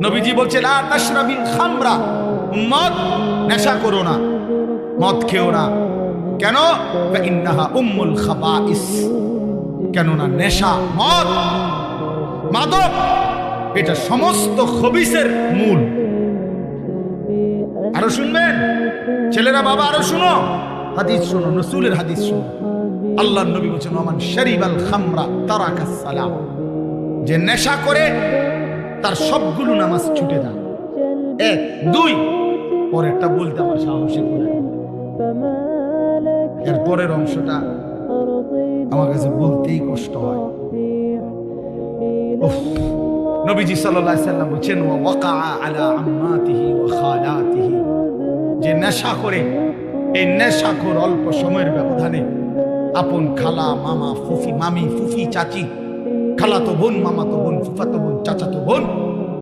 নবীজি বলছে লা তাশরাবিল খামরা, উম্মত নেশা করো না, মদ খেও না। কেন? ইন্নাহা উম্মুল খাবাইস, কেননা নেশা, মদ, মাদক এটা সমস্ত খবিসের মূল। আরো শুনবেন ছেলেরা, বাবা আরো শুনো, হাদিস শুনো, রাসূলের হাদিস শুনো। আল্লাহর নবী বলেছেন ওমান শারিবাল খামরা তারাকাস সালাম, যে নেশা করে তার সবগুলো নামাজ ছুটে যায়। এক, দুই, পরেরটা বলতে আমার সাহসে করে, এর পরের অংশটা আমার কাছে বলতেই কষ্ট হয়। নবীজি সাল্লাল্লাহু আলাইহি সাল্লাম বলেছেন ওয়া ওয়াকা আলা আম্মাতিহি ওয়া খালাতিহি, যে নেশা করে, এই নেশাখোর অল্প সময়ের ব্যবধানে আপন খালা, মামা, ফুফি, মামি, ফুফি, চাচি, খালাতো বোন, মামাতো বোন, ফুফাতো বোন, চাচাতো বোন